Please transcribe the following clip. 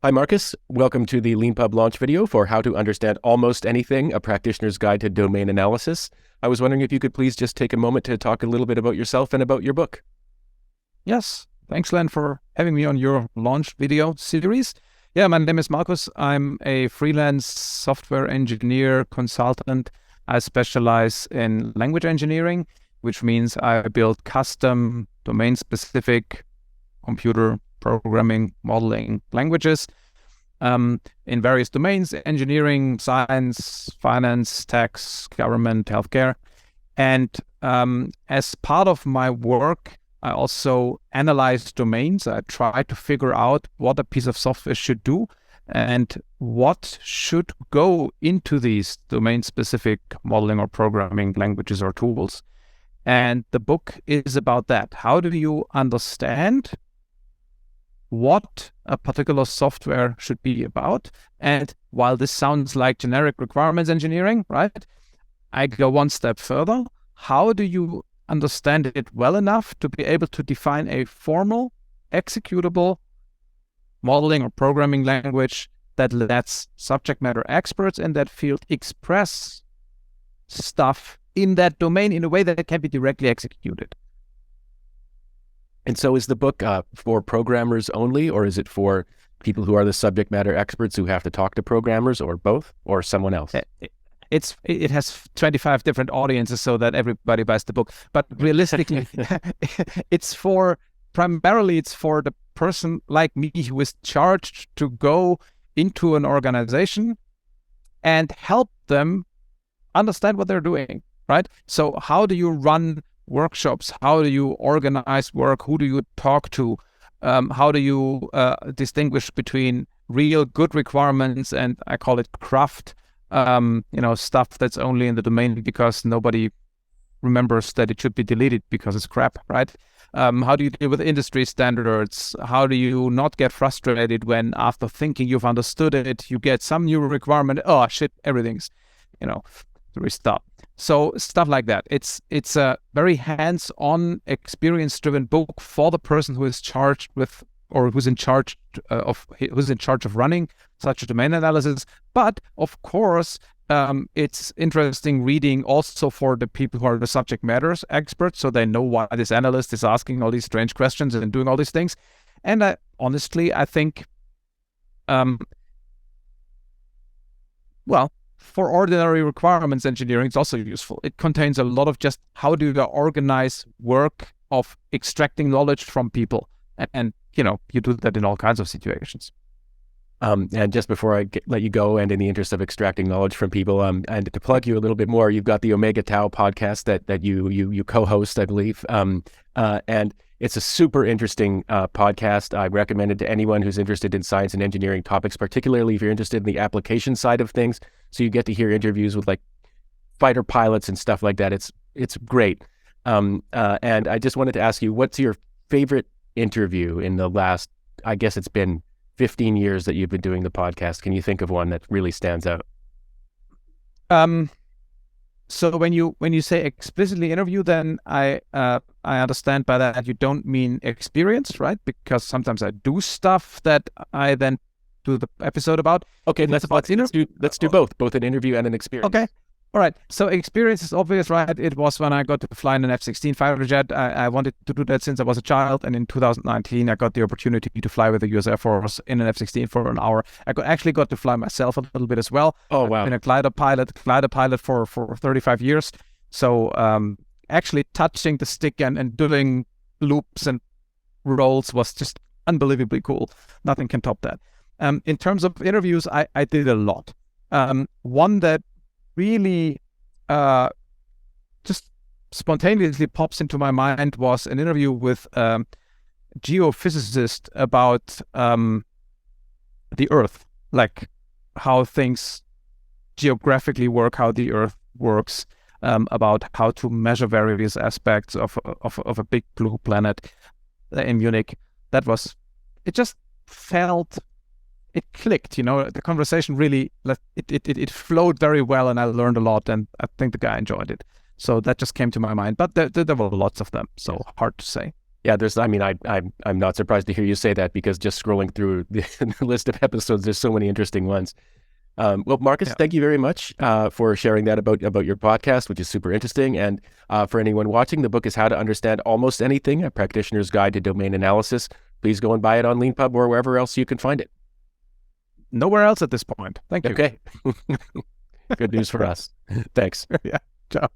Hi, Markus. Welcome to the Leanpub launch video for How to Understand Almost Anything, a Practitioner's Guide to Domain Analysis. I was wondering if you could please just take a moment to talk a little bit about yourself and about your book. Yes. Thanks, Len, for having me on your launch video series. Yeah, my name is Markus. I'm a freelance software engineer consultant. I specialize in language engineering, which means I build custom domain-specific computer programming, modeling languages in various domains: engineering, science, finance, tax, government, healthcare. And as part of my work, I also analyze domains. I try to figure out what a piece of software should do and what should go into these domain-specific modeling or programming languages or tools. And the book is about that. How do you understand what a particular software should be about? And while this sounds like generic requirements engineering, right, I go one step further. How do you understand it well enough to be able to define a formal, executable modeling or programming language that lets subject matter experts in that field express stuff in that domain in a way that it can be directly executed? And so is the book for programmers only, or is it for people who are the subject matter experts who have to talk to programmers, or both, or someone else? It has 25 different audiences so that everybody buys the book. But realistically, primarily it's for the person like me who is charged to go into an organization and help them understand what they're doing, right? So how do you run workshops? How do you organize work? Who do you talk to? How do you distinguish between real good requirements and, I call it, craft, stuff that's only in the domain because nobody remembers that it should be deleted because it's crap, right? How do you deal with industry standards? How do you not get frustrated when, after thinking you've understood it, you get some new requirement? Oh shit, everything's, restart. So stuff like that. It's a very hands-on, experience-driven book for the person who is charged with, or who's in charge of running such a domain analysis. But of course, it's interesting reading also for the people who are the subject matters experts, so they know why this analyst is asking all these strange questions and doing all these things. And I think, for ordinary requirements engineering, it's also useful. It contains a lot of just how do you organize work of extracting knowledge from people. And you do that in all kinds of situations. And just before I let you go, and in the interest of extracting knowledge from people, and to plug you a little bit more, you've got the Omega Tau podcast that you co-host, I believe. And it's a super interesting podcast. I recommend it to anyone who's interested in science and engineering topics, particularly if you're interested in the application side of things. So you get to hear interviews with like fighter pilots and stuff like that. It's great. And I just wanted to ask you, what's your favorite interview in the last, I guess it's been 15 years that you've been doing the podcast? Can you think of one that really stands out? So when you say explicitly interview, then I understand by that you don't mean experience, right? Because sometimes I do stuff that I then do the episode about. Okay, let's do both an interview and an experience. Okay. All right. So experience is obvious, right? It was when I got to fly in an F-16 fighter jet. I wanted to do that since I was a child. And in 2019, I got the opportunity to fly with the US Air Force in an F-16 for an hour. I actually got to fly myself a little bit as well. Oh, wow. I've been a glider pilot for 35 years. So actually touching the stick and doing loops and rolls was just unbelievably cool. Nothing can top that. In terms of interviews, I did a lot. One that really just spontaneously pops into my mind was an interview with a geophysicist about the Earth, like how things geographically work, how the Earth works, about how to measure various aspects of a big blue planet in Munich. It just felt it clicked, the conversation really, it flowed very well, and I learned a lot, and I think the guy enjoyed it. So that just came to my mind, but there were lots of them, so hard to say. Yeah, I'm not surprised to hear you say that, because just scrolling through the list of episodes, there's so many interesting ones. Well, Markus, Yeah. thank you very much for sharing that about your podcast, which is super interesting. And for anyone watching, the book is How to Understand Almost Anything, A Practitioner's Guide to Domain Analysis. Please go and buy it on Leanpub or wherever else you can find it. Nowhere else at this point. Thank you. Okay. Good news for us. Thanks. Yeah. Ciao.